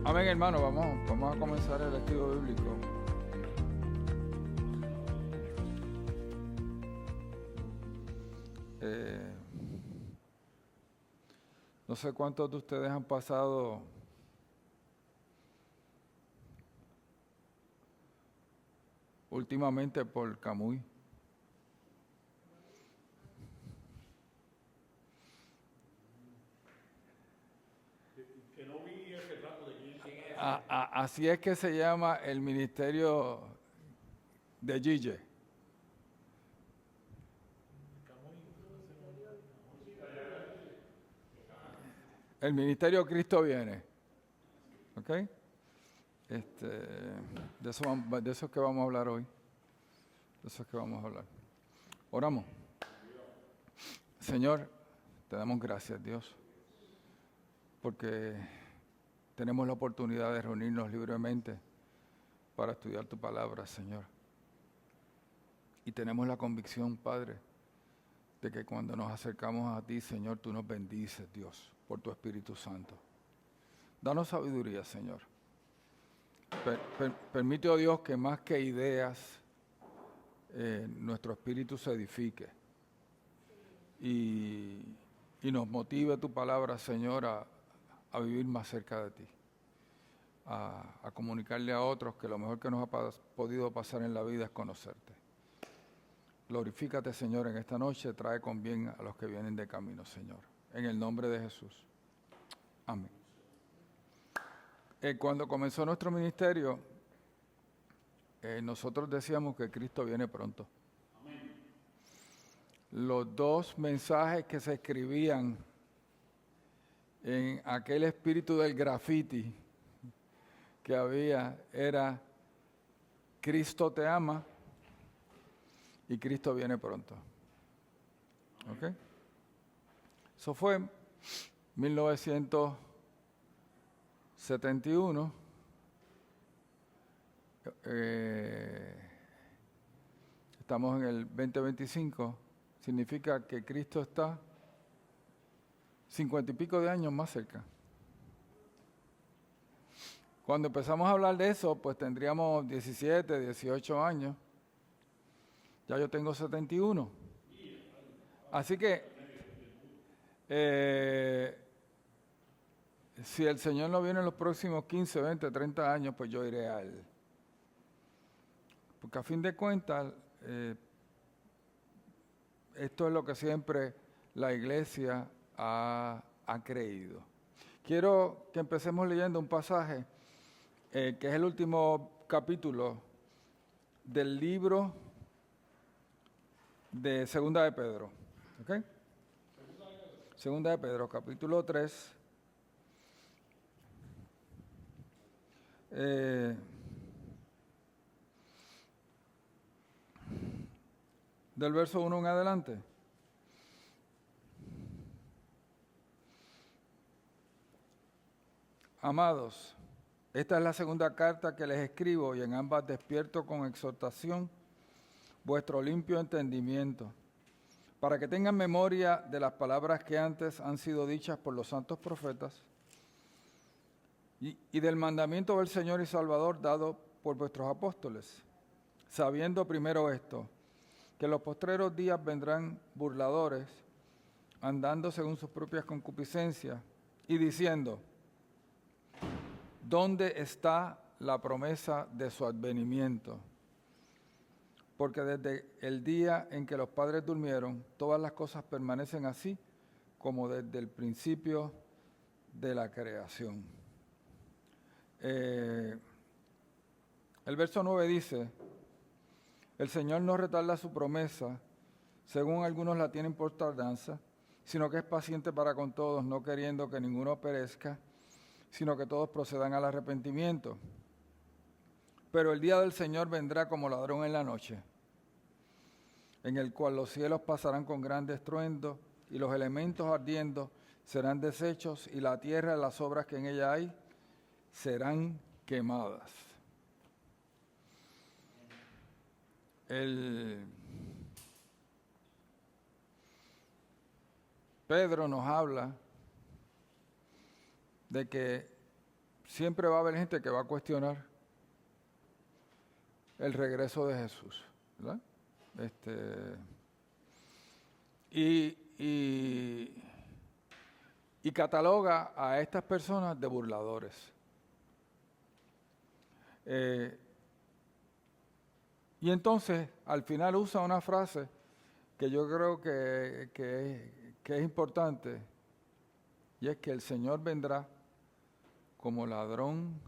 Amén, hermano. Vamos a comenzar el estudio bíblico. No sé cuántos de ustedes han pasado últimamente por Camuy. Que no vi el retrato de quién es. Así es que se llama el ministerio de Gille. El ministerio Cristo viene. ¿Ok? De eso es que vamos a hablar hoy. De eso es que vamos a hablar. Oramos. Señor, te damos gracias, Dios, porque tenemos la oportunidad de reunirnos libremente para estudiar tu palabra, Señor. Y tenemos la convicción, Padre, de que cuando nos acercamos a ti, Señor, tú nos bendices, Dios, por tu Espíritu Santo. Danos sabiduría, Señor. Permite, oh Dios, que más que ideas, nuestro espíritu se edifique y nos motive tu palabra, Señor, a vivir más cerca de ti, a comunicarle a otros que lo mejor que nos ha podido pasar en la vida es conocerte. Glorifícate, Señor, en esta noche, trae con bien a los que vienen de camino, Señor. En el nombre de Jesús. Amén. Cuando comenzó nuestro ministerio, nosotros decíamos que Cristo viene pronto. Amén. Los dos mensajes que se escribían en aquel espíritu del graffiti que había era Cristo te ama y Cristo viene pronto. ¿Ok? Eso fue 1971. Estamos en el 2025. Significa que Cristo está 50 y pico de años más cerca. Cuando empezamos a hablar de eso, pues tendríamos 17, 18 años. Ya yo tengo 71. Así que, si el Señor no viene en los próximos 15, 20, 30 años, pues yo iré a Él. Porque a fin de cuentas, esto es lo que siempre la iglesia ha creído. Quiero que empecemos leyendo un pasaje que es el último capítulo del libro de Segunda de Pedro. ¿Ok? Segunda de Pedro, capítulo 3. Del verso 1 en adelante. Amados, esta es la segunda carta que les escribo y en ambas despierto con exhortación vuestro limpio entendimiento, para que tengan memoria de las palabras que antes han sido dichas por los santos profetas y del mandamiento del Señor y Salvador dado por vuestros apóstoles, sabiendo primero esto, que en los postreros días vendrán burladores, andando según sus propias concupiscencias y diciendo: ¿dónde está la promesa de su advenimiento? Porque desde el día en que los padres durmieron, todas las cosas permanecen así como desde el principio de la creación. El verso 9 dice: el Señor no retarda su promesa, según algunos la tienen por tardanza, sino que es paciente para con todos, no queriendo que ninguno perezca, sino que todos procedan al arrepentimiento. Pero el día del Señor vendrá como ladrón en la noche, en el cual los cielos pasarán con gran estruendo y los elementos ardiendo serán deshechos y la tierra y las obras que en ella hay serán quemadas. Pedro nos habla de que siempre va a haber gente que va a cuestionar el regreso de Jesús, ¿verdad? Y cataloga a estas personas de burladores. Y entonces, al final usa una frase que yo creo que es importante, y es que el Señor vendrá como ladrón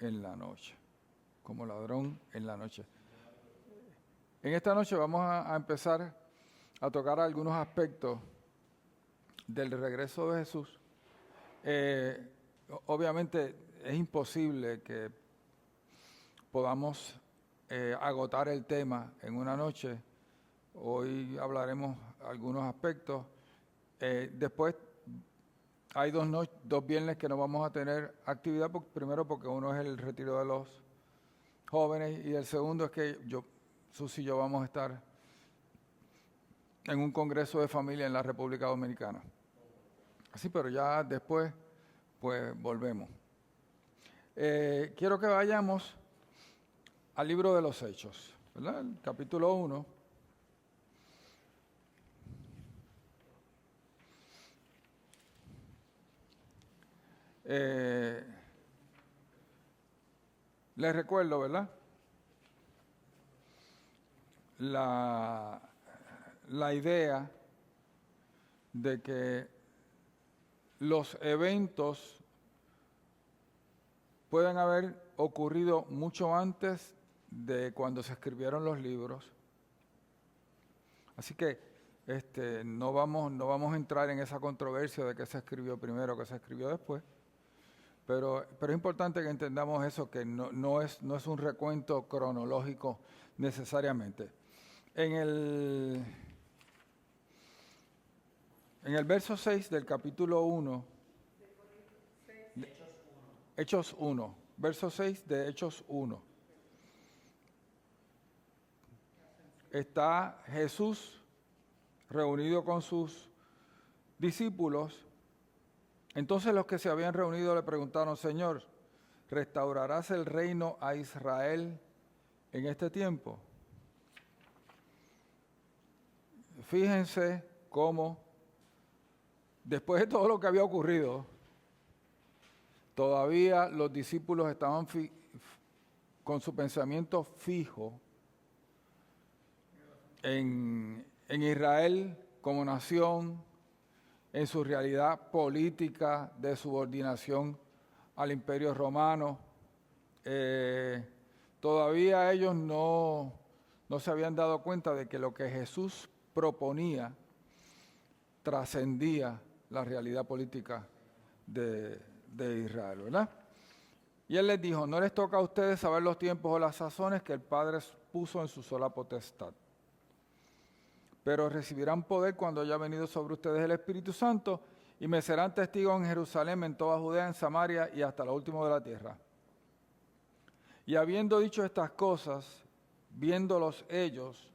en la noche. Como ladrón en la noche. En esta noche vamos a empezar a tocar algunos aspectos del regreso de Jesús. Obviamente es imposible que podamos agotar el tema en una noche. Hoy hablaremos algunos aspectos. Después hay dos viernes que no vamos a tener actividad. Primero porque uno es el retiro de los jóvenes y el segundo es que Susi y yo vamos a estar en un congreso de familia en la República Dominicana. Así, pero ya después, pues volvemos. Quiero que vayamos al libro de los Hechos, ¿verdad? El capítulo 1. Les recuerdo, ¿verdad? La idea de que los eventos pueden haber ocurrido mucho antes de cuando se escribieron los libros. Así que no vamos a entrar en esa controversia de qué se escribió primero, qué se escribió después. Pero es importante que entendamos eso, que no es un recuento cronológico necesariamente. En el verso 6 del capítulo 1, Hechos 1, verso 6 de Hechos 1, está Jesús reunido con sus discípulos. Entonces los que se habían reunido le preguntaron: Señor, ¿restaurarás el reino a Israel en este tiempo? Fíjense cómo, después de todo lo que había ocurrido, todavía los discípulos estaban con su pensamiento fijo en Israel como nación, en su realidad política de subordinación al Imperio Romano. Todavía ellos no se habían dado cuenta de que lo que Jesús proponía trascendía la realidad política de Israel, ¿verdad? Y él les dijo: no les toca a ustedes saber los tiempos o las sazones que el Padre puso en su sola potestad, pero recibirán poder cuando haya venido sobre ustedes el Espíritu Santo, y me serán testigos en Jerusalén, en toda Judea, en Samaria y hasta lo último de la tierra. Y habiendo dicho estas cosas, viéndolos ellos,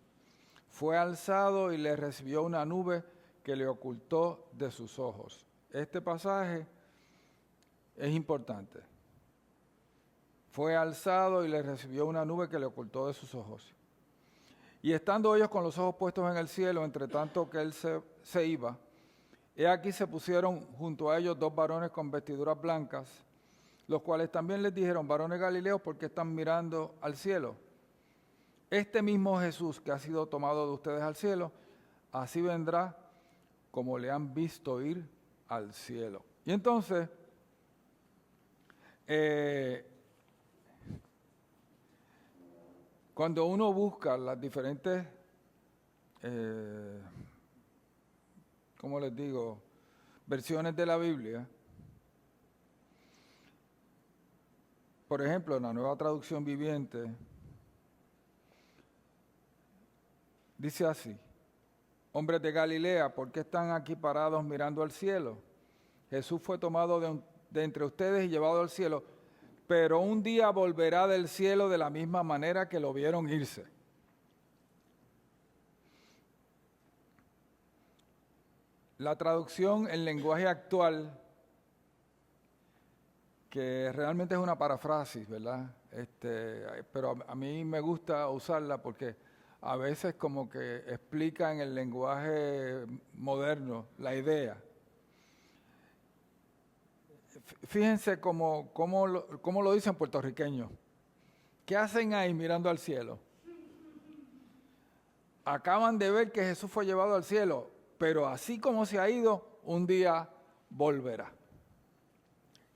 fue alzado y le recibió una nube que le ocultó de sus ojos. Este pasaje es importante. Fue alzado y le recibió una nube que le ocultó de sus ojos. Y estando ellos con los ojos puestos en el cielo, entre tanto que él se iba, he aquí se pusieron junto a ellos dos varones con vestiduras blancas, los cuales también les dijeron: varones galileos, ¿por qué están mirando al cielo? Este mismo Jesús que ha sido tomado de ustedes al cielo, así vendrá como le han visto ir al cielo. Y entonces, cuando uno busca las diferentes, ¿cómo les digo?, versiones de la Biblia, por ejemplo, en la Nueva Traducción Viviente, dice así: hombres de Galilea, ¿por qué están aquí parados mirando al cielo? Jesús fue tomado de entre ustedes y llevado al cielo, pero un día volverá del cielo de la misma manera que lo vieron irse. La traducción en lenguaje actual, que realmente es una paráfrasis, ¿verdad? Pero a mí me gusta usarla porque a veces como que explica en el lenguaje moderno la idea. Fíjense cómo lo dicen puertorriqueños. ¿Qué hacen ahí mirando al cielo? Acaban de ver que Jesús fue llevado al cielo, pero así como se ha ido, un día volverá.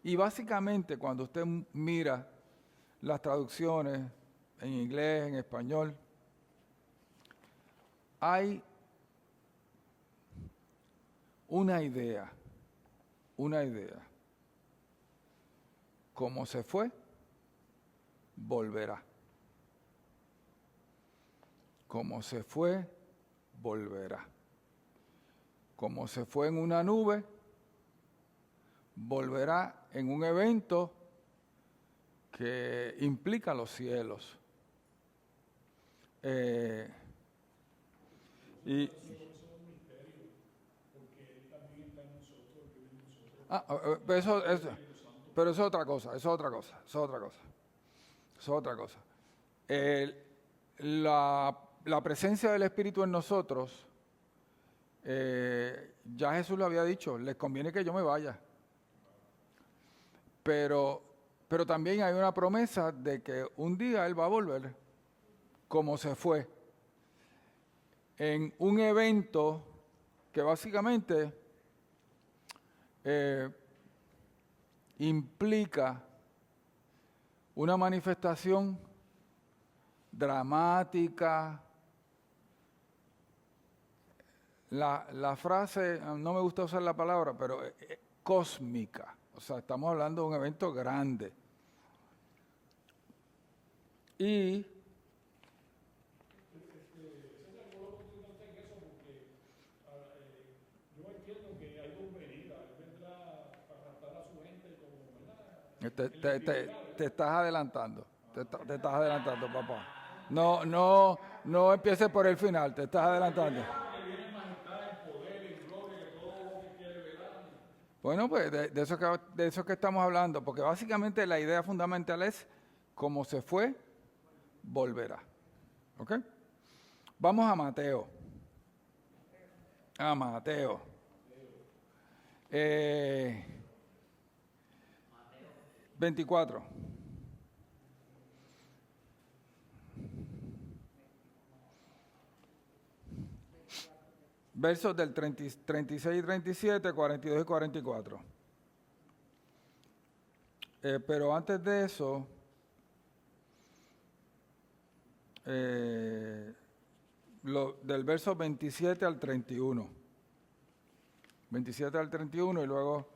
Y básicamente cuando usted mira las traducciones en inglés, en español, hay una idea. Como se fue, volverá. Como se fue, volverá. Como se fue en una nube, volverá en un evento que implica los cielos. Pero eso es otra cosa, La presencia del Espíritu en nosotros, ya Jesús lo había dicho, les conviene que yo me vaya. Pero también hay una promesa de que un día Él va a volver, como se fue, en un evento que básicamente implica una manifestación dramática. La frase, no me gusta usar la palabra, pero cósmica. O sea, estamos hablando de un evento grande. Y yo entiendo que hay dos venidas. Él vendrá para raptar a su gente como, ¿verdad? te estás adelantando. Te estás adelantando, papá. No empieces por el final, te estás adelantando. Bueno, pues de eso que estamos hablando, porque básicamente la idea fundamental es como se fue, volverá. ¿Ok? Vamos a Mateo. 24. Versos del 36 y 37, 42 y 44. Pero antes de eso, del verso 27 al 31. 27 al 31 y luego...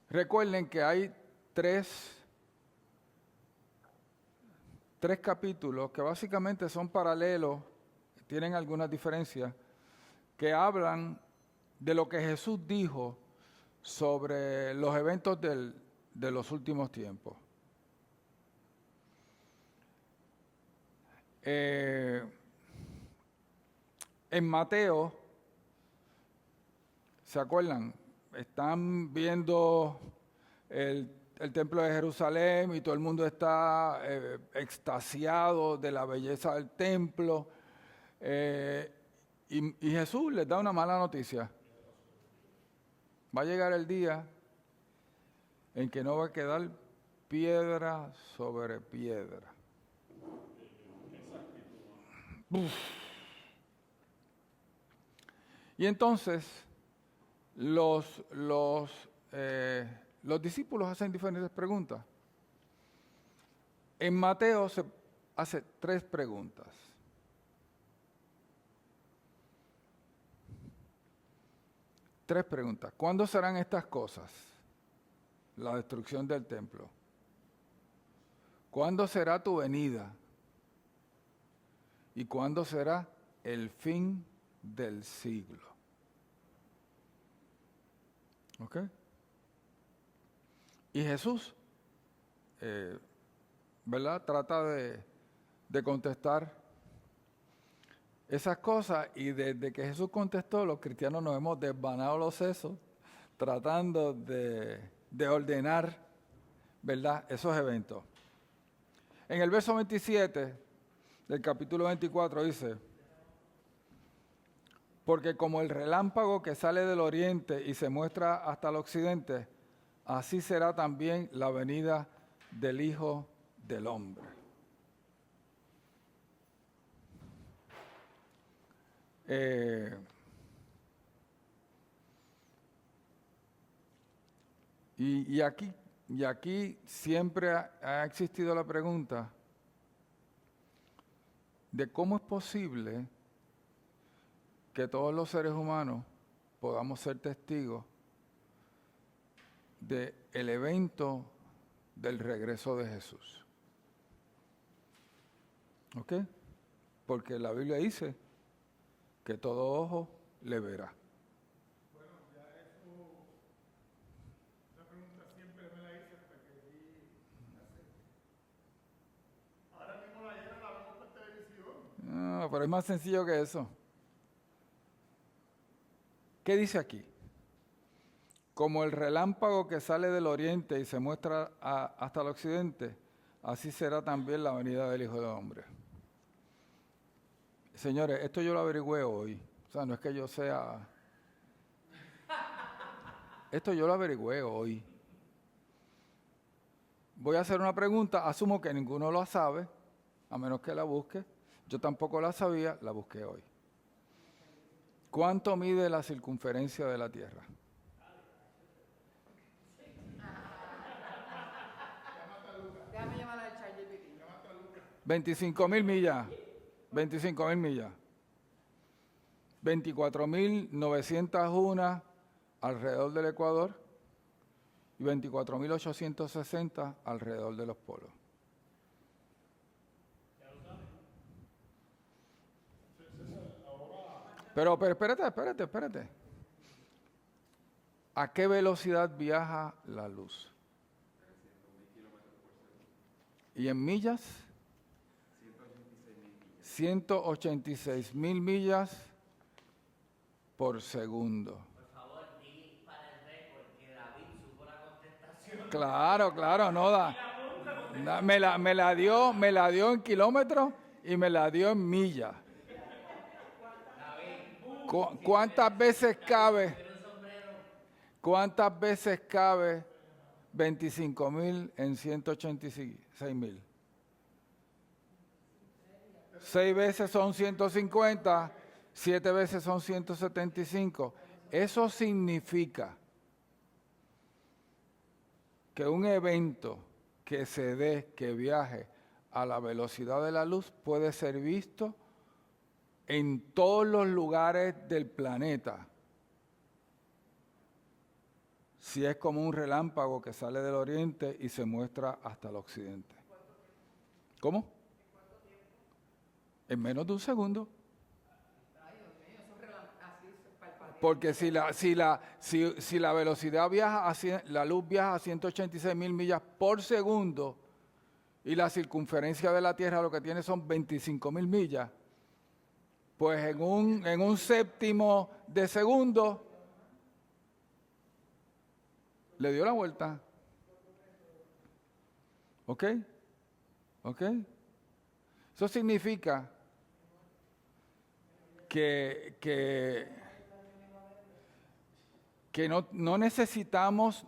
Recuerden que hay tres capítulos que básicamente son paralelos, tienen algunas diferencias, que hablan de lo que Jesús dijo sobre los eventos de los últimos tiempos. En Mateo, ¿se acuerdan? Están viendo el templo de Jerusalén y todo el mundo está extasiado de la belleza del templo. Y Jesús les da una mala noticia. Va a llegar el día en que no va a quedar piedra sobre piedra. Uf. Y entonces los discípulos hacen diferentes preguntas. En Mateo se hace 3 preguntas. ¿Cuándo serán estas cosas? La destrucción del templo. ¿Cuándo será tu venida? ¿Y cuándo será el fin del siglo? ¿Ok? Y Jesús, ¿verdad? Trata de contestar esas cosas, y desde que Jesús contestó, los cristianos nos hemos desvanado los sesos, tratando de ordenar, ¿verdad?, esos eventos. En el verso 27 del capítulo 24 dice: porque como el relámpago que sale del oriente y se muestra hasta el occidente, así será también la venida del Hijo del Hombre. Y aquí siempre ha existido la pregunta de cómo es posible que todos los seres humanos podamos ser testigos del evento del regreso de Jesús. ¿Ok? Porque la Biblia dice que todo ojo le verá. Bueno, ya eso, esa pregunta siempre me la hice hasta que vi hace. Ahora mismo la llena la vemos por televisión. No, pero es más sencillo que eso. ¿Qué dice aquí? Como el relámpago que sale del oriente y se muestra hasta el occidente, así será también la venida del Hijo del Hombre. Señores, esto yo lo averigüé hoy. O sea, no es que yo sea... Esto yo lo averigüé hoy. Voy a hacer una pregunta, asumo que ninguno la sabe, a menos que la busque. Yo tampoco la sabía, la busqué hoy. ¿Cuánto mide la circunferencia de la Tierra? Déjame llamar al ChatGPT. 25.000 millas. 25.000 millas. 24.901 alrededor del Ecuador y 24.860 alrededor de los polos. Pero espérate. ¿A qué velocidad viaja la luz? ¿Y en millas? 186.000 millas por segundo. Por favor, di para el récord que David supo la contestación. Claro, no da. Me la dio en kilómetros y me la dio en millas. ¿Cuántas veces cabe? ¿Cuántas veces cabe 25.000 en 186.000? 6 veces son 150, 7 veces son 175. Eso significa que un evento que se dé, que viaje a la velocidad de la luz, puede ser visto en todos los lugares del planeta. Si es como un relámpago que sale del oriente y se muestra hasta el occidente. ¿Cómo? En menos de un segundo. Ay, Dios mío, eso es así palpable. Porque si la velocidad la luz viaja a 186.000 millas por segundo y la circunferencia de la Tierra lo que tiene son 25.000 millas, pues en un séptimo de segundo le dio la vuelta. ¿Ok? Eso significa que no necesitamos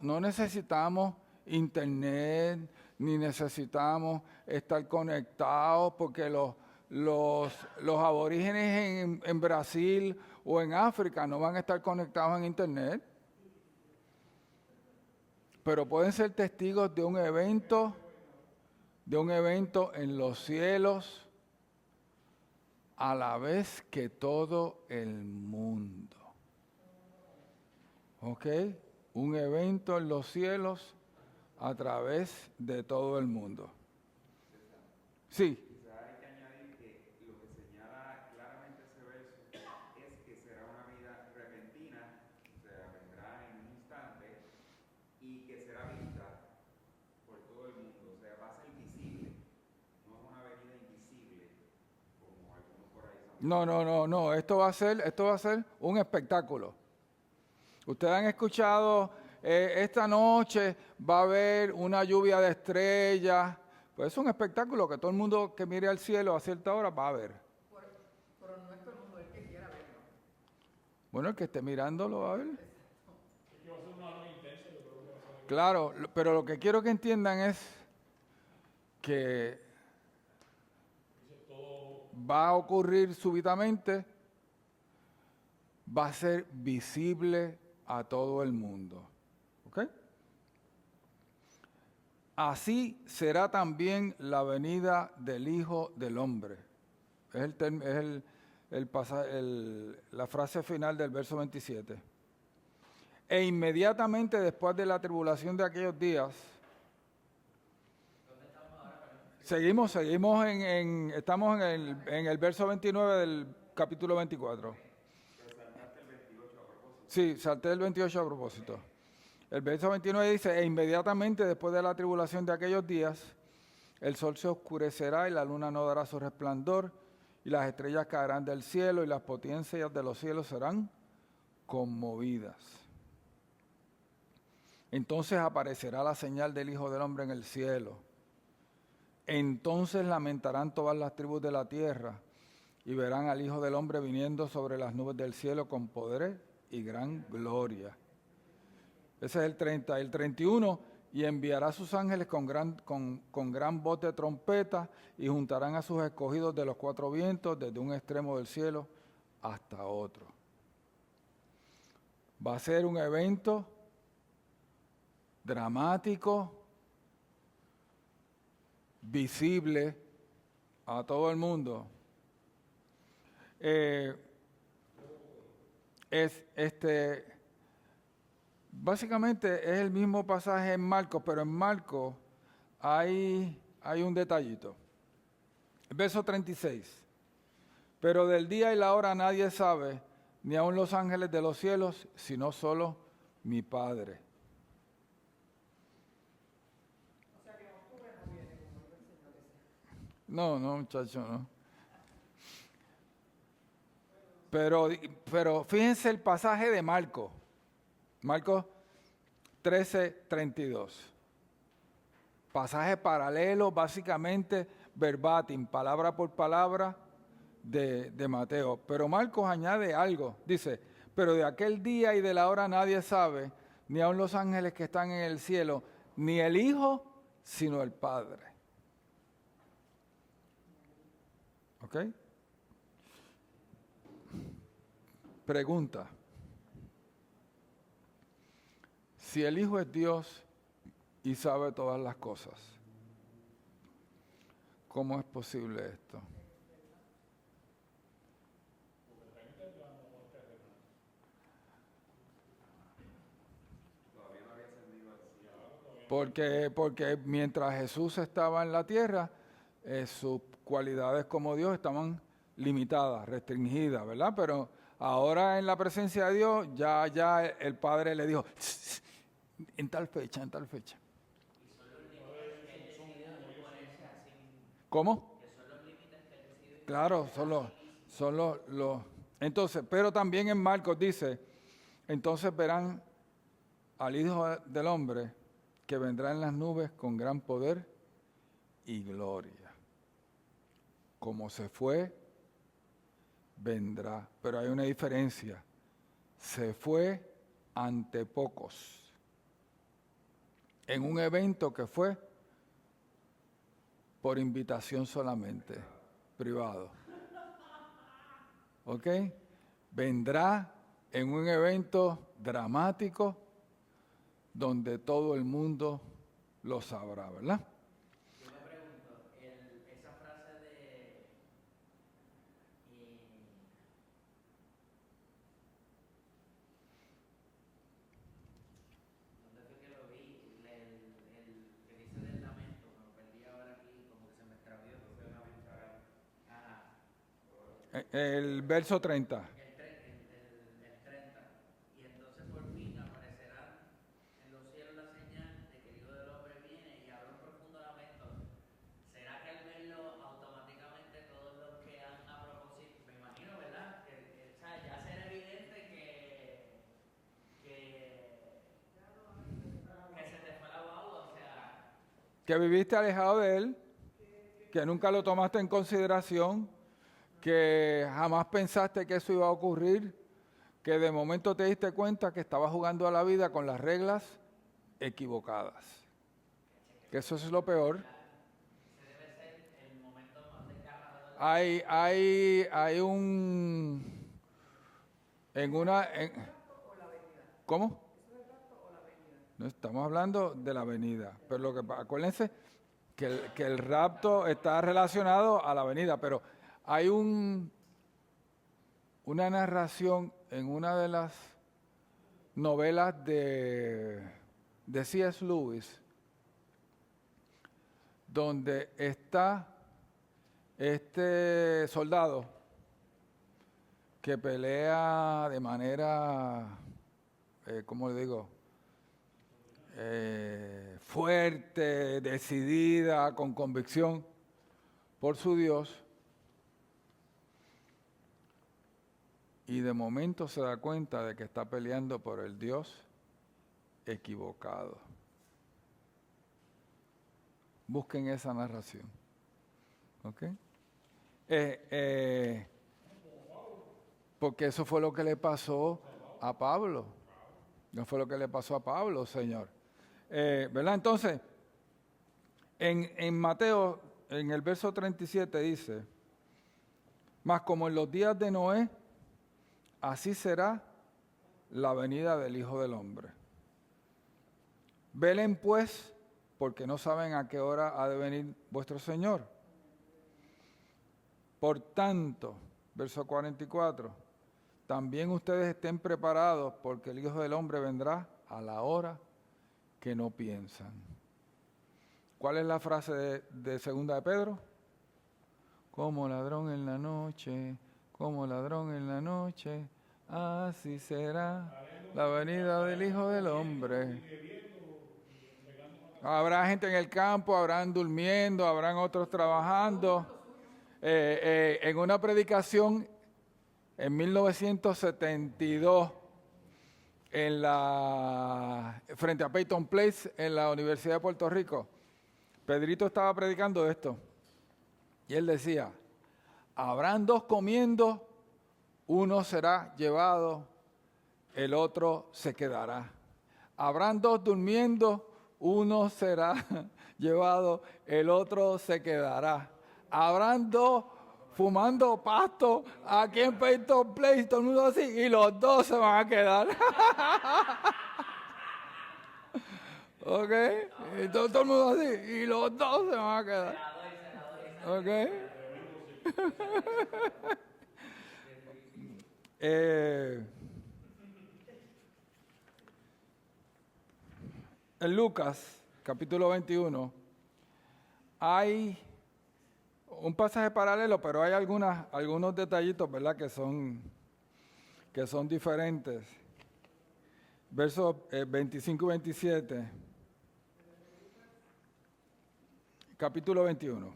internet, ni necesitamos estar conectados, porque los aborígenes en Brasil o en África no van a estar conectados en internet, pero pueden ser testigos de un evento en los cielos, a la vez que todo el mundo. ¿Ok? Un evento en los cielos a través de todo el mundo. Sí. Quizá hay que añadir que lo que señala claramente ese verso es que será una vida repentina, o sea, vendrá en un instante y que será vista por todo el mundo, o sea, va a ser visible, no es una venida invisible como algunos por ahí saben. No. Esto va a ser un espectáculo. Ustedes han escuchado, esta noche va a haber una lluvia de estrellas. Pues es un espectáculo que todo el mundo que mire al cielo a cierta hora va a ver. Pero no es todo el mundo el que quiera verlo. Bueno, el que esté mirando lo va a ver. Es que va a ser una noche intensa, yo creo que va a ser. Claro, pero lo que quiero que entiendan es que va a ocurrir súbitamente, va a ser visible a todo el mundo. ¿Ok? Así será también la venida del Hijo del Hombre. Es la frase final del verso 27. E inmediatamente después de la tribulación de aquellos días, estamos en el verso 29 del capítulo 24. Sí, salté el 28 a propósito. El verso 29 dice, e inmediatamente después de la tribulación de aquellos días, el sol se oscurecerá y la luna no dará su resplandor, y las estrellas caerán del cielo y las potencias de los cielos serán conmovidas. Entonces aparecerá la señal del Hijo del Hombre en el cielo. Entonces lamentarán todas las tribus de la tierra y verán al Hijo del Hombre viniendo sobre las nubes del cielo con poder y gran gloria. Ese es el 30. El 31, y enviará a sus ángeles con gran voz de trompeta y juntarán a sus escogidos de los cuatro vientos desde un extremo del cielo hasta otro. Va a ser un evento dramático, visible a todo el mundo. Básicamente es el mismo pasaje en Marcos, pero en Marcos hay un detallito. Verso 36. Pero del día y la hora nadie sabe, ni aun los ángeles de los cielos, sino solo mi Padre. O sea que en octubre no viene como dijo el Señor ese. No, muchacho, no. Pero fíjense el pasaje de Marcos. Marcos 13:32. Pasaje paralelo, básicamente verbatim, palabra por palabra de Mateo. Pero Marcos añade algo. Dice, pero de aquel día y de la hora nadie sabe, ni aun los ángeles que están en el cielo, ni el Hijo, sino el Padre. ¿Ok? Pregunta. Si el Hijo es Dios y sabe todas las cosas, ¿cómo es posible esto? Porque mientras Jesús estaba en la tierra, sus cualidades como Dios estaban limitadas, restringidas, ¿verdad? Pero ahora en la presencia de Dios, ya el Padre le dijo, en tal fecha. ¿Cómo? Claro, son los... Entonces, pero también en Marcos dice, entonces verán al Hijo del Hombre que vendrá en las nubes con gran poder y gloria. Como se fue, vendrá. Pero hay una diferencia. Se fue ante pocos. En un evento que fue por invitación solamente, privado. ¿Ok? Vendrá en un evento dramático donde todo el mundo lo sabrá, ¿verdad? Yo me pregunto, esa frase de ¿dónde fue que lo vi? El que dice del lamento, me lo perdí ahora aquí, como que se me extravió. Ajá. El verso 30. El 30. Y entonces por fin aparecerán en los cielos la señal de que el Hijo del Hombre viene y habrá un profundo lamento. ¿Será que al verlo automáticamente todos los que han a propósito, me imagino, ¿verdad? O sea, ya será evidente que que viviste alejado de Él, que nunca lo tomaste en consideración, que jamás pensaste que eso iba a ocurrir, que de momento te diste cuenta que estabas jugando a la vida con las reglas equivocadas. Que eso es lo peor. Ese debe ser el momento más desgarrador. Hay un... ¿Cómo? No estamos hablando de la venida, pero lo que acuérdense que el rapto está relacionado a la venida, pero hay una narración en una de las novelas de C.S. Lewis, donde está este soldado que pelea de manera, ¿cómo le digo? Fuerte, decidida, con convicción por su Dios, y de momento se da cuenta de que está peleando por el Dios equivocado. Busquen esa narración. ¿Ok? Porque eso fue lo que le pasó a Pablo. No fue lo que le pasó a Pablo, Señor. ¿Verdad? Entonces, en Mateo, en el verso 37 dice, mas como en los días de Noé, así será la venida del Hijo del Hombre. Velen pues, porque no saben a qué hora ha de venir vuestro Señor. Por tanto, verso 44, también ustedes estén preparados, porque el Hijo del Hombre vendrá a la hora que no piensan. ¿Cuál es la frase de segunda de Pedro? Como ladrón en la noche, como ladrón en la noche, así será la venida del Hijo del Hombre. Habrá gente en el campo, habrán durmiendo, habrán otros trabajando. En una predicación en 1972, frente a Peyton Place, en la Universidad de Puerto Rico, Pedrito estaba predicando esto. Y él decía, habrán dos comiendo, uno será llevado, el otro se quedará. Habrán dos durmiendo, uno será llevado, el otro se quedará. Habrán dos fumando pasto aquí en Peyton Place, todo el mundo así, y los dos se van a quedar. ¿Ok? Y todo el mundo así, y los dos se van a quedar. ¿Ok? En Lucas, capítulo 21, hay un pasaje paralelo, pero hay algunos detallitos, ¿verdad?, que son diferentes. Versos 25 y 27. Capítulo 21.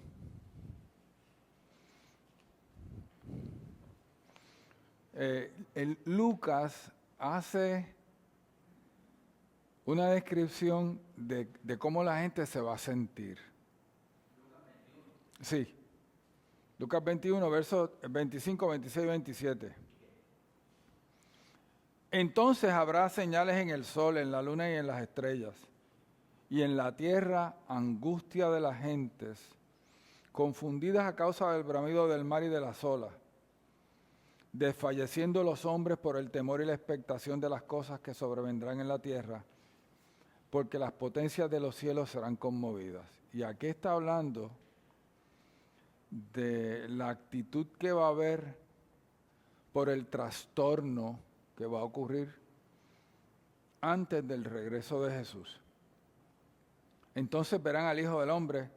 Lucas hace una descripción de cómo la gente se va a sentir. Sí. Lucas 21, versos 25, 26 y 27. Entonces habrá señales en el sol, en la luna y en las estrellas, y en la tierra angustia de las gentes, confundidas a causa del bramido del mar y de las olas, desfalleciendo los hombres por el temor y la expectación de las cosas que sobrevendrán en la tierra, porque las potencias de los cielos serán conmovidas. Y aquí está hablando de la actitud que va a haber por el trastorno que va a ocurrir antes del regreso de Jesús. Entonces verán al Hijo del Hombre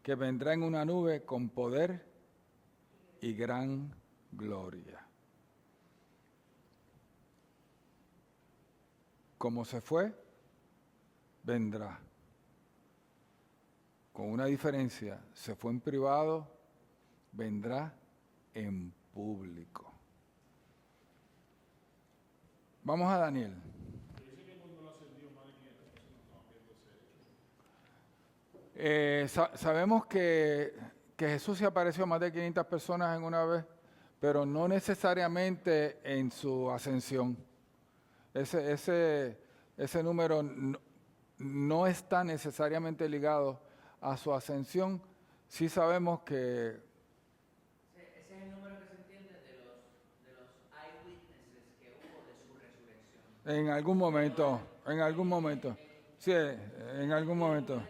que vendrá en una nube con poder y gran gloria. Como se fue, vendrá. Con una diferencia, se fue en privado, vendrá en público. Vamos a Daniel. Sabemos que Jesús se apareció a más de 500 personas en una vez, pero no necesariamente en su ascensión. Ese número no está necesariamente ligado a su ascensión. Sí sabemos que Ese es el número que se entiende de los eyewitnesses que hubo de su resurrección. en algún momento, sí, en algún momento.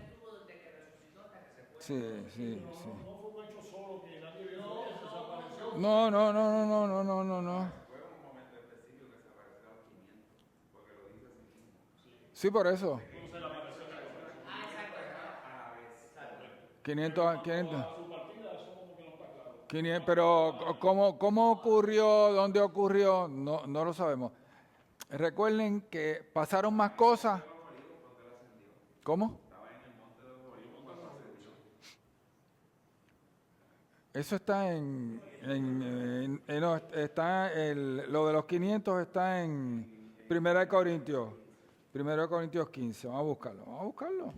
Sí. No fue un hecho solo que nadie vio, se desapareció. No. Fue un momento específico que se apareció a los 500, porque lo dice así mismo. Sí, por eso. Entonces la aparición de A la vez. 500. su partida, eso como que no está claro. 500, pero ¿cómo ocurrió? ¿Dónde ocurrió? No lo sabemos. Recuerden que pasaron más cosas. ¿Cómo? Eso está lo de los 500 está en 1 Corintios 15. Vamos a buscarlo.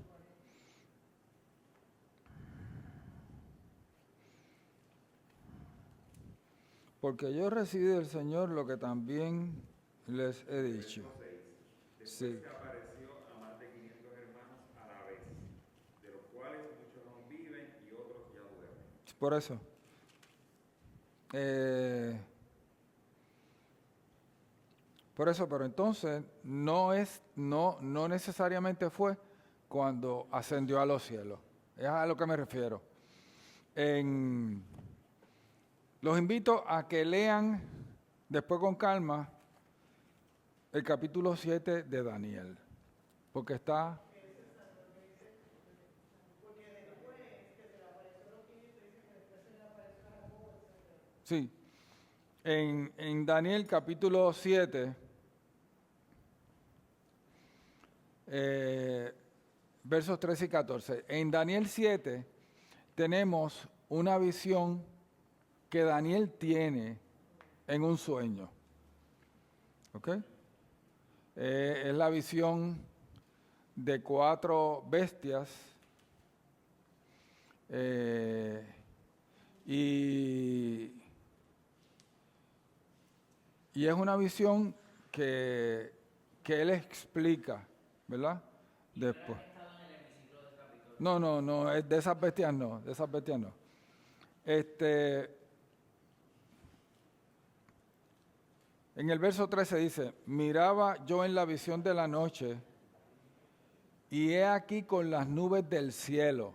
Porque yo recibí del Señor lo que también les he dicho. Sí. Se apareció a más de 500 hermanos a la vez, de los cuales muchos aún viven y otros ya duermen. Por eso. Pero entonces no necesariamente fue cuando ascendió a los cielos. Es a lo que me refiero. Los invito a que lean después con calma el capítulo 7 de Daniel, porque está... Sí, en Daniel capítulo 7, versos 13 y 14. En Daniel 7 tenemos una visión que Daniel tiene en un sueño. ¿Ok? Es la visión de 4 bestias y es una visión que él explica, ¿verdad? Después. No, de esas bestias no. En el verso 13 dice, miraba yo en la visión de la noche, y he aquí con las nubes del cielo.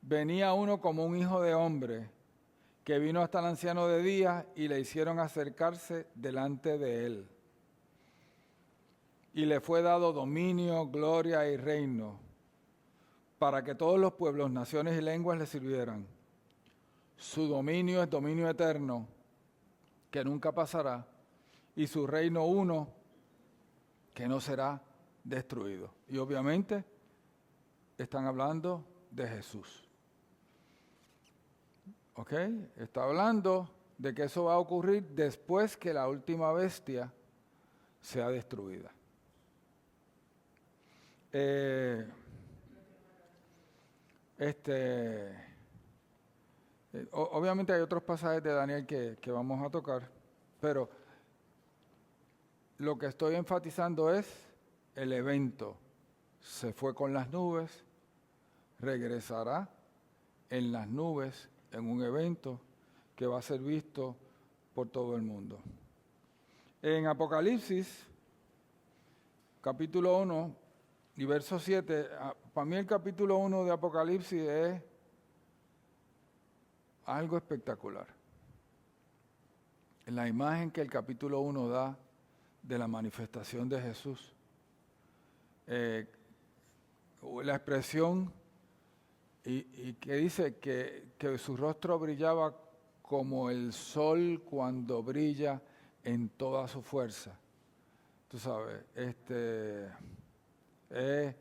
Venía uno como un hijo de hombre, que vino hasta el anciano de días y le hicieron acercarse delante de él. Y le fue dado dominio, gloria y reino, para que todos los pueblos, naciones y lenguas le sirvieran. Su dominio es dominio eterno, que nunca pasará, y su reino uno, que no será destruido. Y obviamente están hablando de Jesús. ¿Ok? Está hablando de que eso va a ocurrir después que la última bestia sea destruida. Obviamente hay otros pasajes de Daniel que vamos a tocar, pero lo que estoy enfatizando es el evento. Se fue con las nubes, regresará en las nubes en un evento que va a ser visto por todo el mundo. En Apocalipsis, capítulo 1 y verso 7, para mí el capítulo 1 de Apocalipsis es algo espectacular. En la imagen que el capítulo 1 da de la manifestación de Jesús, la expresión y que dice que su rostro brillaba como el sol cuando brilla en toda su fuerza. Tú sabes, es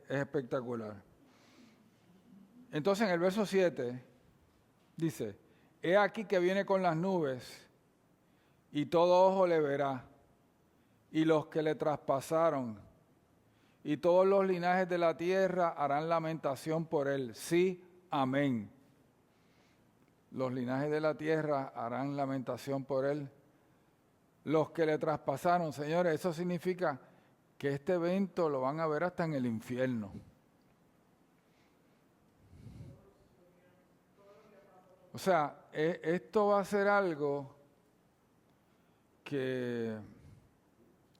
espectacular. Entonces en el verso 7 dice, he aquí que viene con las nubes y todo ojo le verá, y los que le traspasaron, y todos los linajes de la tierra harán lamentación por él. Sí, amén. Los linajes de la tierra harán lamentación por él. Los que le traspasaron, señores, eso significa que este evento lo van a ver hasta en el infierno. O sea, esto va a ser algo que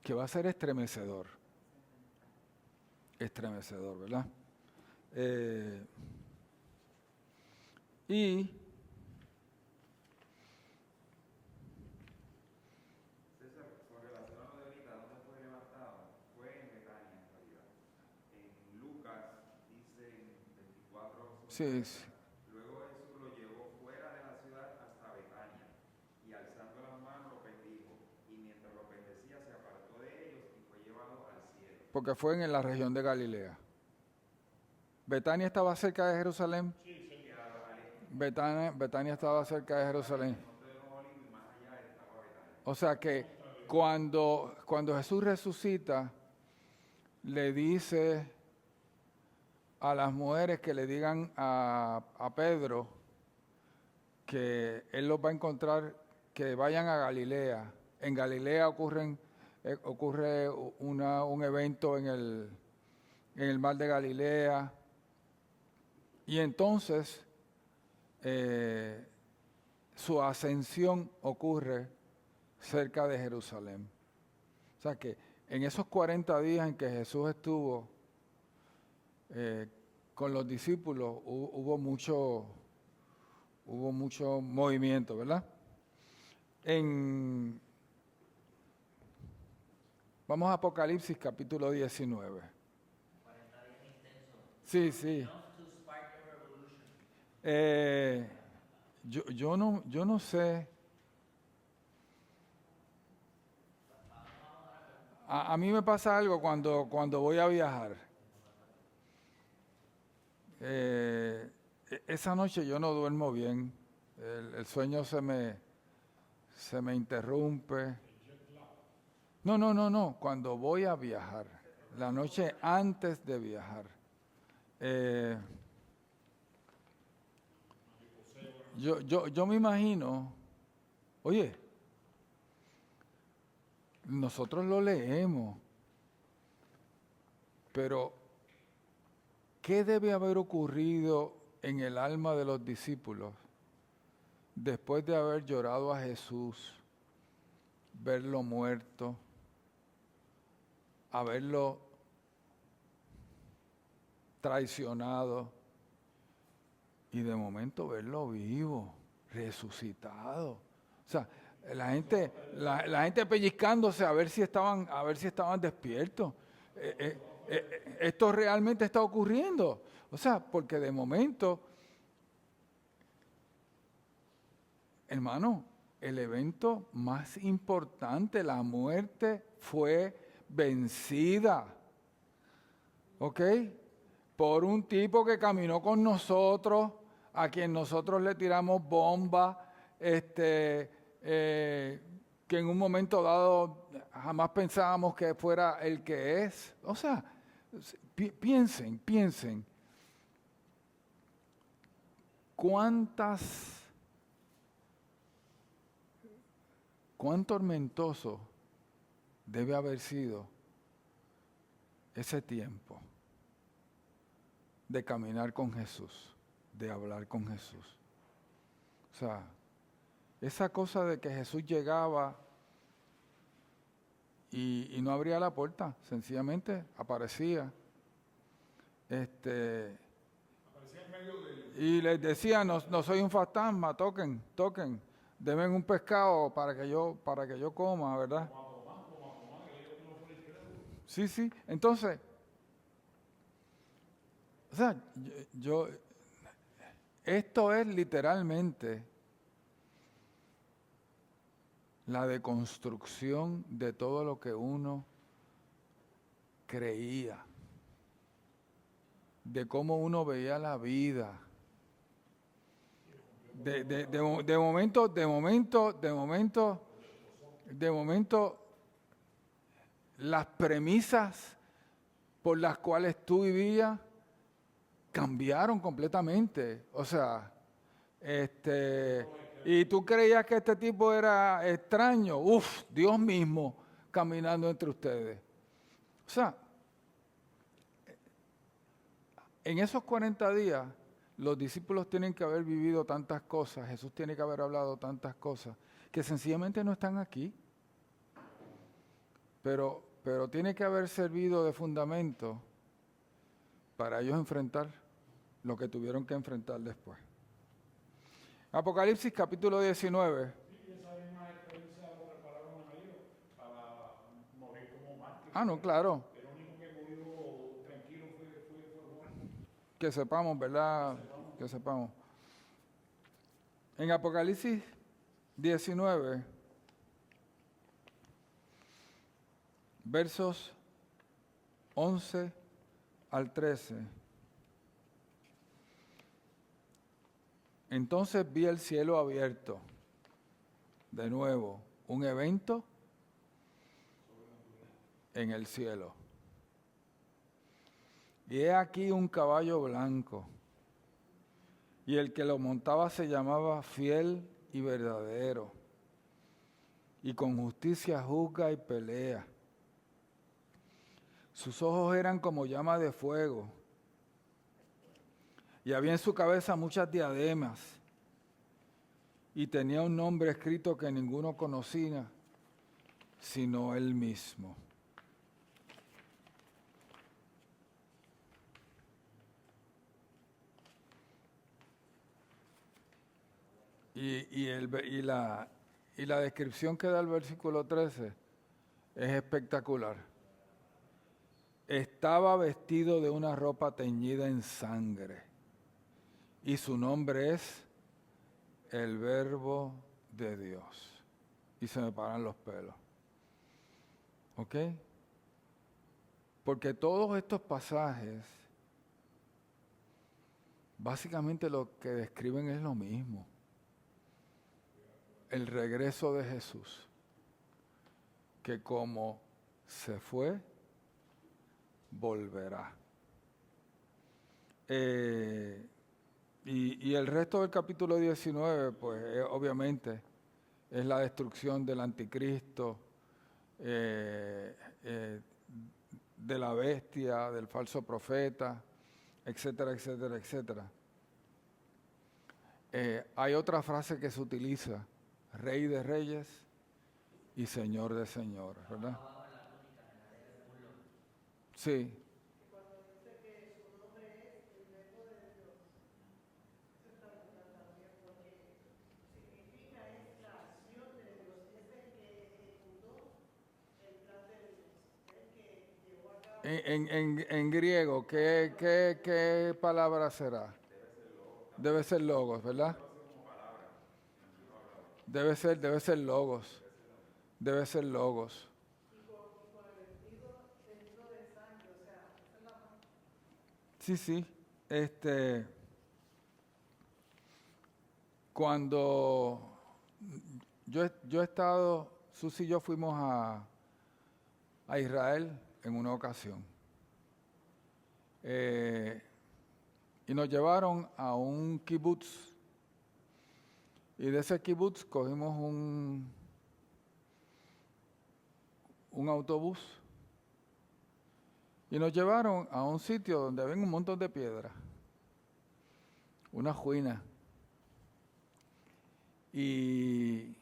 va a ser estremecedor. Estremecedor, ¿verdad? Y César, con relación a lo de ahorita, ¿dónde fue levantado? Fue en Betania, en realidad. En Lucas dice en 24, sí, sí. luego Jesús lo llevó fuera de la ciudad hasta Betania, y alzando las manos lo bendijo, y mientras lo bendecía se apartó de ellos y fue llevado al cielo. Porque fue en la región de Galilea. Betania estaba cerca de Jerusalén. Betania estaba cerca de Jerusalén. O sea que cuando Jesús resucita, le dice a las mujeres que le digan a Pedro que él los va a encontrar, que vayan a Galilea. En Galilea ocurre un evento en el mar de Galilea. Y entonces su ascensión ocurre cerca de Jerusalén. O sea que en esos 40 días en que Jesús estuvo con los discípulos hubo mucho movimiento, ¿verdad? Vamos a Apocalipsis capítulo 19. 40 días intensos. Sí, sí. Enough to spark a revolution. Yo no sé. A mí me pasa algo cuando voy a viajar. Esa noche yo no duermo bien. El sueño se me interrumpe. No. Cuando voy a viajar. La noche antes de viajar. Yo me imagino, oye, nosotros lo leemos, pero ¿qué debe haber ocurrido en el alma de los discípulos después de haber llorado a Jesús, verlo muerto, haberlo traicionado y de momento verlo vivo, resucitado? O sea, la gente pellizcándose a ver si estaban despiertos. Esto realmente está ocurriendo. O sea, porque de momento, hermano, el evento más importante, la muerte, fue vencida. ¿Ok? Por un tipo que caminó con nosotros, a quien nosotros le tiramos bombas, que en un momento dado jamás pensábamos que fuera el que es. O sea, piensen. ¿Cuán tormentoso debe haber sido ese tiempo de caminar con Jesús, de hablar con Jesús? O sea, esa cosa de que Jesús llegaba y no abría la puerta, sencillamente aparecía. Aparecía en medio de... Y les decía, no soy un fantasma, toquen, denme un pescado para que yo coma, ¿verdad? Sí. Entonces, o sea, esto es literalmente la deconstrucción de todo lo que uno creía, de cómo uno veía la vida. De momento, las premisas por las cuales tú vivías cambiaron completamente. O sea, y tú creías que este tipo era extraño. Uf, Dios mismo caminando entre ustedes. O sea, en esos 40 días, los discípulos tienen que haber vivido tantas cosas, Jesús tiene que haber hablado tantas cosas, que sencillamente no están aquí. Pero tiene que haber servido de fundamento para ellos enfrentar lo que tuvieron que enfrentar después. Apocalipsis capítulo 19. Sí, esa misma experiencia lo prepararon a ellos para morir como mártir. Ah, no, claro. El único que murió tranquilo fue Juan. Que sepamos, ¿verdad? Que sepamos. En Apocalipsis 19, versos 11 al 13. Entonces vi el cielo abierto. De nuevo, un evento en el cielo. Y he aquí un caballo blanco. Y el que lo montaba se llamaba Fiel y Verdadero. Y con justicia juzga y pelea. Sus ojos eran como llama de fuego. Y había en su cabeza muchas diademas. Y tenía un nombre escrito que ninguno conocía, sino él mismo. Y la descripción que da el versículo 13 es espectacular. Estaba vestido de una ropa teñida en sangre. Y su nombre es el Verbo de Dios. Y se me paran los pelos. ¿Ok? Porque todos estos pasajes, básicamente lo que describen es lo mismo. El regreso de Jesús. Que como se fue, volverá. Y el resto del capítulo 19, pues obviamente es la destrucción del anticristo, de la bestia, del falso profeta, etcétera, etcétera, etcétera. Hay otra frase que se utiliza, Rey de Reyes y Señor de Señores, ¿verdad? Sí. En griego, ¿qué palabra será? Debe ser logos, ¿verdad? Debe ser logos. Debe ser logos. Sí, sí. Cuando yo he estado, Susi y yo fuimos a Israel en una ocasión. Y nos llevaron a un kibutz. Y de ese kibutz cogimos un autobús. Y nos llevaron a un sitio donde había un montón de piedras. Una juina. Y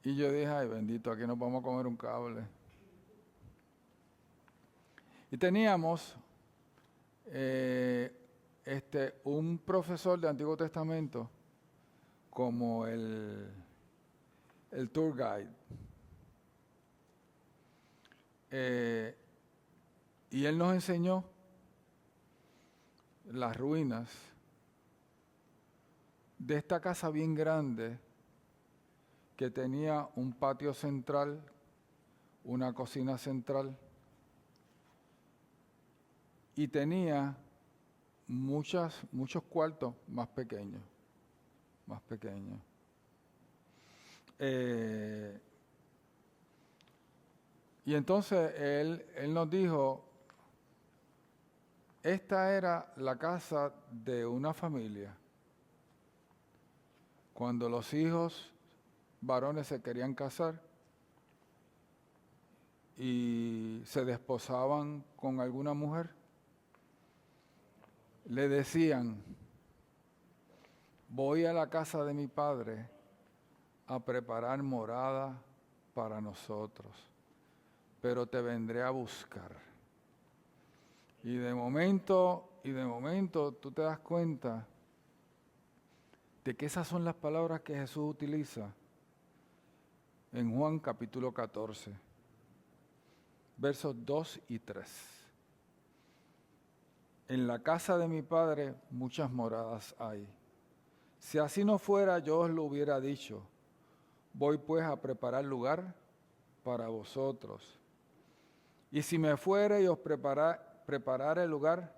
yo dije, ay bendito, aquí nos vamos a comer un cable. Y teníamos un profesor de Antiguo Testamento como el tour guide. Y él nos enseñó las ruinas de esta casa bien grande que tenía un patio central, una cocina central y tenía muchos cuartos más pequeños. Y entonces él nos dijo, esta era la casa de una familia. Cuando los hijos varones se querían casar y se desposaban con alguna mujer, le decían, voy a la casa de mi padre a preparar morada para nosotros, pero te vendré a buscar. Y de momento tú te das cuenta de que esas son las palabras que Jesús utiliza en Juan capítulo 14, versos 2 y 3. En la casa de mi Padre muchas moradas hay. Si así no fuera, yo os lo hubiera dicho. Voy pues a preparar lugar para vosotros. Y si me fuere y os preparar el lugar,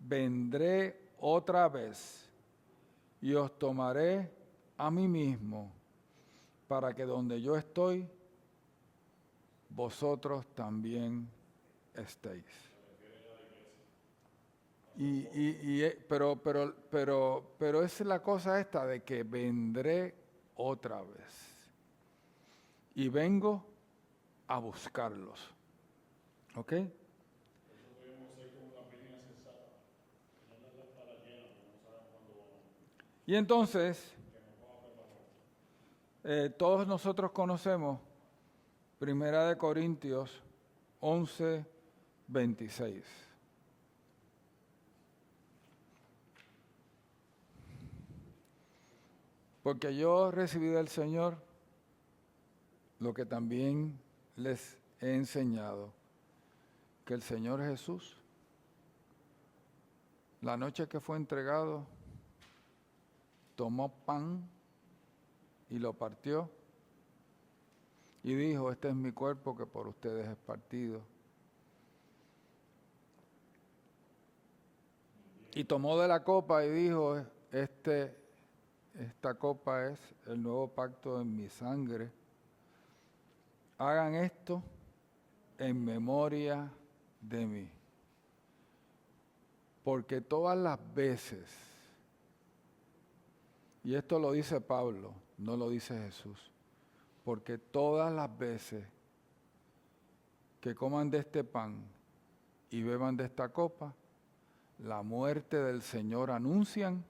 vendré otra vez y os tomaré a mí mismo, para que donde yo estoy, vosotros también estéis. Pero es la cosa esta de que vendré otra vez. Y vengo a buscarlos. ¿Ok? Y entonces, todos nosotros conocemos 1 Corintios 11, 26. Porque yo recibí del Señor lo que también les he enseñado, que el Señor Jesús, la noche que fue entregado, tomó pan y lo partió y dijo, este es mi cuerpo que por ustedes es partido. Y tomó de la copa y dijo, esta copa es el nuevo pacto en mi sangre. Hagan esto en memoria de mí. Porque todas las veces, y esto lo dice Pablo, no lo dice Jesús, porque todas las veces que coman de este pan y beban de esta copa, la muerte del Señor anuncian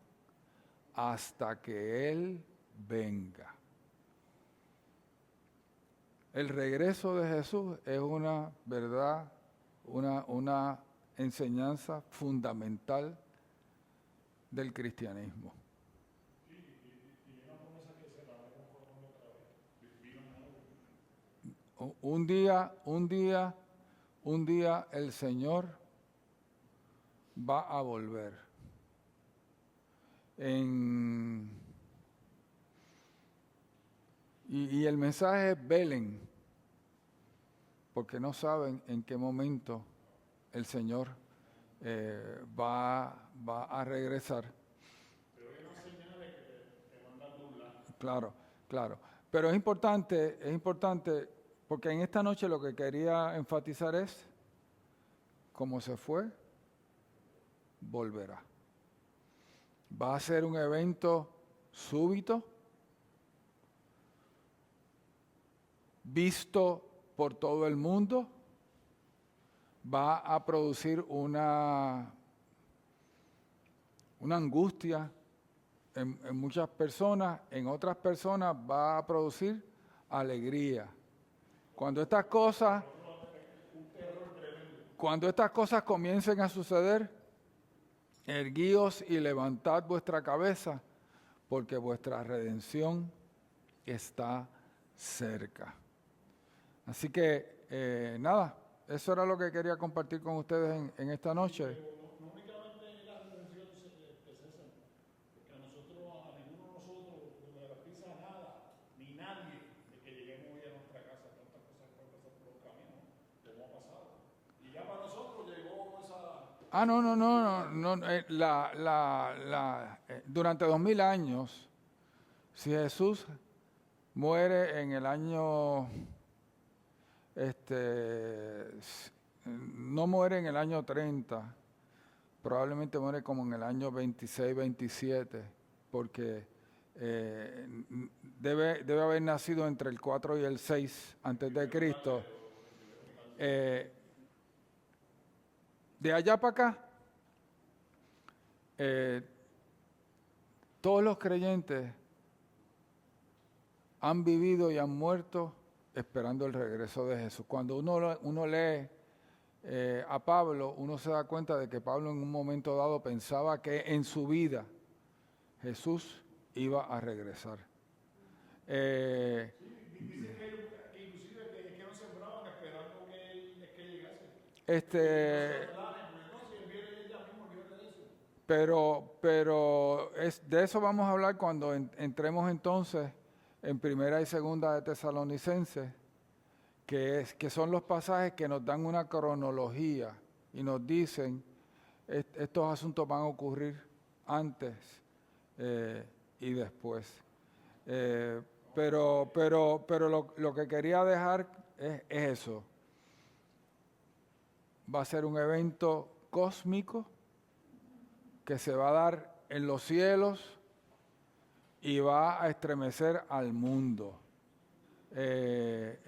hasta que Él venga. El regreso de Jesús es una verdad, una enseñanza fundamental del cristianismo. Un día el Señor va a volver. Y el mensaje es velen, porque no saben en qué momento el Señor va a regresar. Pero hay una señal que te manda a burlar. Claro. Pero es importante, porque en esta noche lo que quería enfatizar es, como se fue, volverá. Va a ser un evento súbito, visto por todo el mundo, va a producir una angustia en muchas personas, en otras personas va a producir alegría. Cuando estas cosas comiencen a suceder, erguíos y levantad vuestra cabeza, porque vuestra redención está cerca. Así que, nada, eso era lo que quería compartir con ustedes en esta noche. No únicamente la redención de César, porque a ninguno de nosotros nos garantiza nada, ni nadie, de que lleguemos hoy a nuestra casa, tantas cosas que pasan por los caminos, como ha pasado. Y ya para nosotros llegó esa... No. Durante 2000 años, si Jesús muere en el año no muere en el año 30, probablemente muere como en el año 26, 27, porque debe haber nacido entre el 4 y el 6 antes de Cristo. De allá para acá, todos los creyentes han vivido y han muerto esperando el regreso de Jesús. Cuando uno lee a Pablo, uno se da cuenta de que Pablo en un momento dado pensaba que en su vida Jesús iba a regresar. Dice que inclusive que no sembraban esperando que él llegase. Pero de eso vamos a hablar cuando entremos entonces en Primera y Segunda de Tesalonicenses, que son los pasajes que nos dan una cronología y nos dicen estos asuntos van a ocurrir antes y después. Pero lo que quería dejar es eso. Va a ser un evento cósmico que se va a dar en los cielos y va a estremecer al mundo. El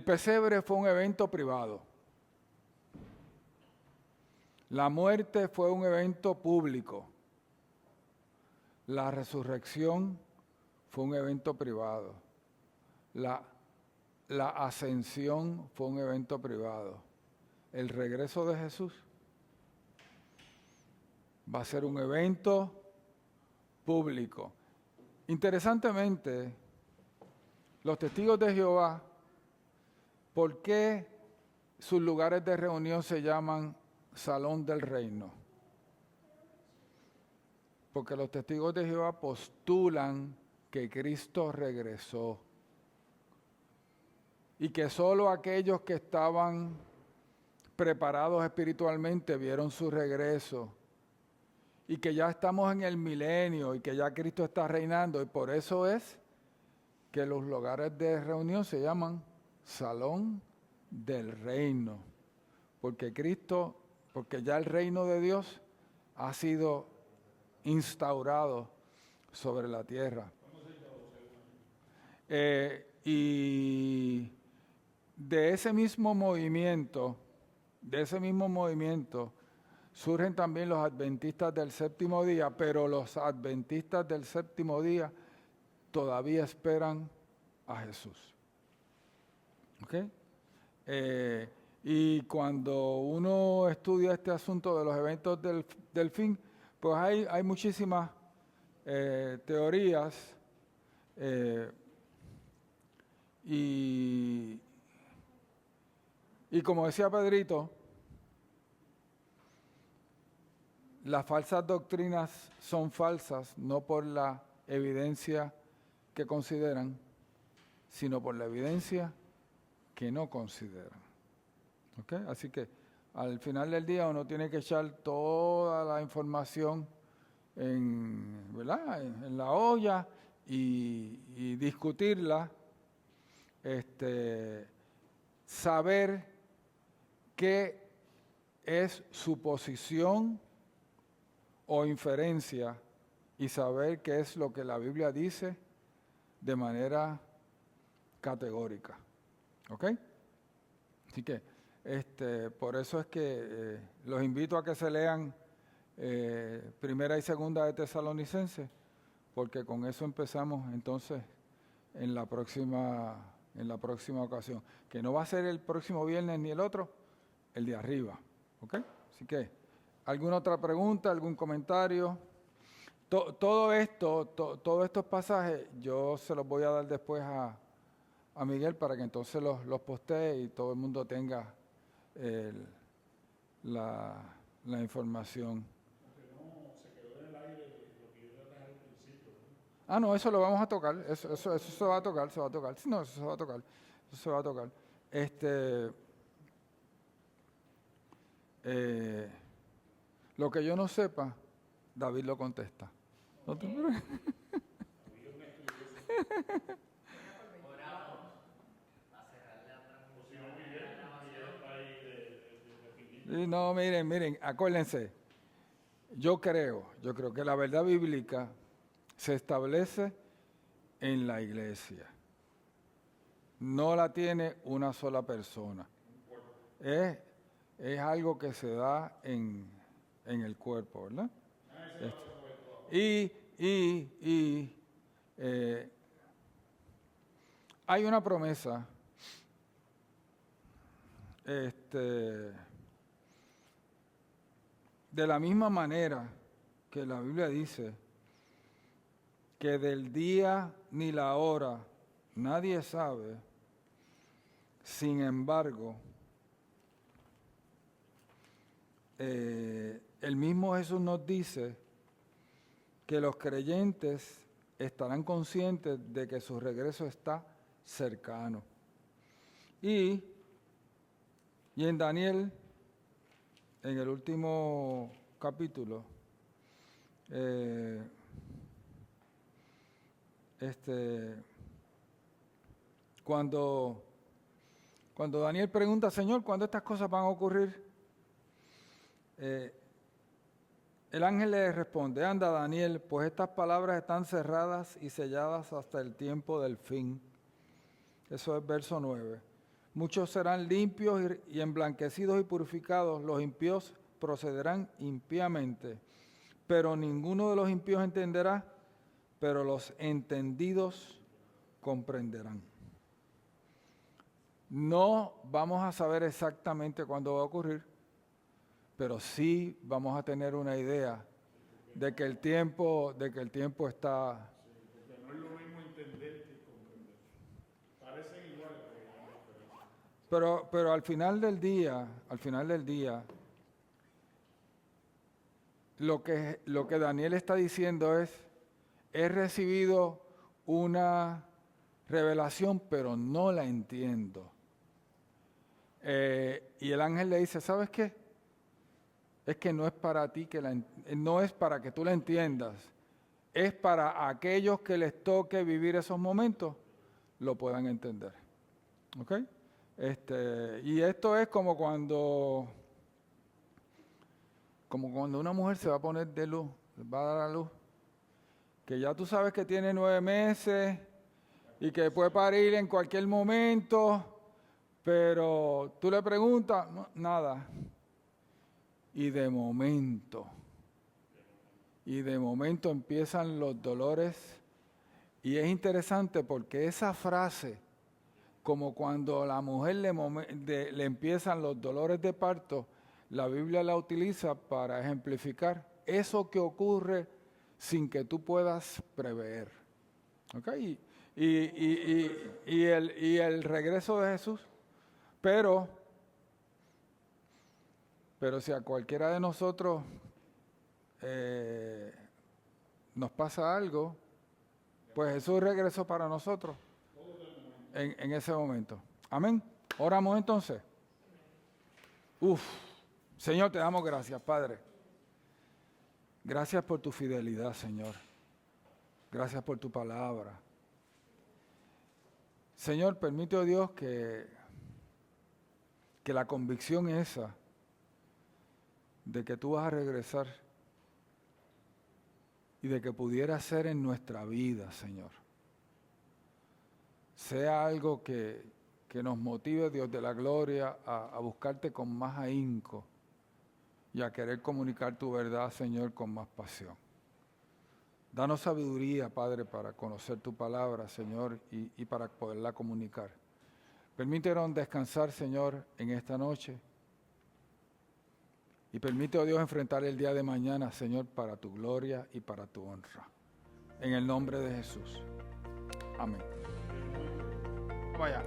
pesebre fue un evento privado. La muerte fue un evento público. La resurrección fue un evento privado. La ascensión fue un evento privado. El regreso de Jesús va a ser un evento público. Interesantemente, los testigos de Jehová, ¿por qué sus lugares de reunión se llaman Salón del Reino? Porque los testigos de Jehová postulan que Cristo regresó y que solo aquellos que estaban preparados espiritualmente vieron su regreso y que ya estamos en el milenio y que ya Cristo está reinando, y por eso es que los lugares de reunión se llaman Salón del Reino, porque ya el reino de Dios ha sido instaurado sobre la tierra. Y de ese mismo movimiento, surgen también los adventistas del séptimo día, pero los adventistas del séptimo día todavía esperan a Jesús. ¿Ok? Y cuando uno estudia este asunto de los eventos del fin, pues hay muchísimas teorías y como decía Pedrito, las falsas doctrinas son falsas no por la evidencia que consideran, sino por la evidencia que no consideran. ¿Okay? Así que al final del día uno tiene que echar toda la información ¿verdad? En la olla y discutirla, saber qué es su posición o inferencia y saber qué es lo que la Biblia dice de manera categórica. ¿Ok? Así que por eso es que los invito a que se lean Primera y Segunda de Tesalonicenses, porque con eso empezamos entonces en la próxima ocasión, que no va a ser el próximo viernes ni el otro, el de arriba. ¿Ok? Así que, ¿alguna otra pregunta, algún comentario? Todos estos pasajes yo se los voy a dar después a Miguel para que entonces los postee y todo el mundo tenga la información. No, eso lo vamos a tocar, eso se va a tocar. Sí, no, eso se va a tocar. Lo que yo no sepa, David lo contesta. ¿No te Y no, miren, acuérdense. Yo creo que la verdad bíblica se establece en la iglesia. No la tiene una sola persona. Es algo que se da en el cuerpo, ¿verdad? Hay una promesa, de la misma manera que la Biblia dice que del día ni la hora nadie sabe, sin embargo, el mismo Jesús nos dice que los creyentes estarán conscientes de que su regreso está cercano. Y en Daniel, en el último capítulo, cuando Daniel pregunta, Señor, ¿cuándo estas cosas van a ocurrir? El ángel le responde, anda Daniel, pues estas palabras están cerradas y selladas hasta el tiempo del fin. Eso es verso 9. Muchos serán limpios y emblanquecidos y purificados, los impíos procederán impíamente, pero ninguno de los impíos entenderá, pero los entendidos comprenderán. No vamos a saber exactamente cuándo va a ocurrir, pero sí vamos a tener una idea de que el tiempo está. Porque no es lo mismo entender que comprender. Parecen iguales, pero hay diferencia. Pero al final del día, lo que Daniel está diciendo es, he recibido una revelación, pero no la entiendo. Y el ángel le dice, ¿sabes qué? Es que no es para ti no es para que tú la entiendas, es para aquellos que les toque vivir esos momentos, lo puedan entender. ¿Ok? Y esto es como cuando una mujer se va a poner de luz, va a dar a luz, que ya tú sabes que tiene 9 meses y que puede parir en cualquier momento, pero tú le preguntas, no, nada. Y de momento empiezan los dolores. Y es interesante porque esa frase, como cuando a la mujer le empiezan los dolores de parto, la Biblia la utiliza para ejemplificar eso que ocurre sin que tú puedas prever. ¿Okay? Y el regreso de Jesús. Pero si a cualquiera de nosotros nos pasa algo, pues Jesús regresó para nosotros en ese momento. Amén. Oramos entonces. Señor, te damos gracias, Padre. Gracias por tu fidelidad, Señor. Gracias por tu palabra. Señor, permite, oh Dios, que la convicción esa de que tú vas a regresar y de que pudiera ser en nuestra vida, Señor, sea algo que nos motive, Dios de la gloria, a buscarte con más ahínco y a querer comunicar tu verdad, Señor, con más pasión. Danos sabiduría, Padre, para conocer tu palabra, Señor, y para poderla comunicar. Permítenos descansar, Señor, en esta noche. Y permite, oh Dios, enfrentar el día de mañana, Señor, para tu gloria y para tu honra. En el nombre de Jesús. Amén. Vaya.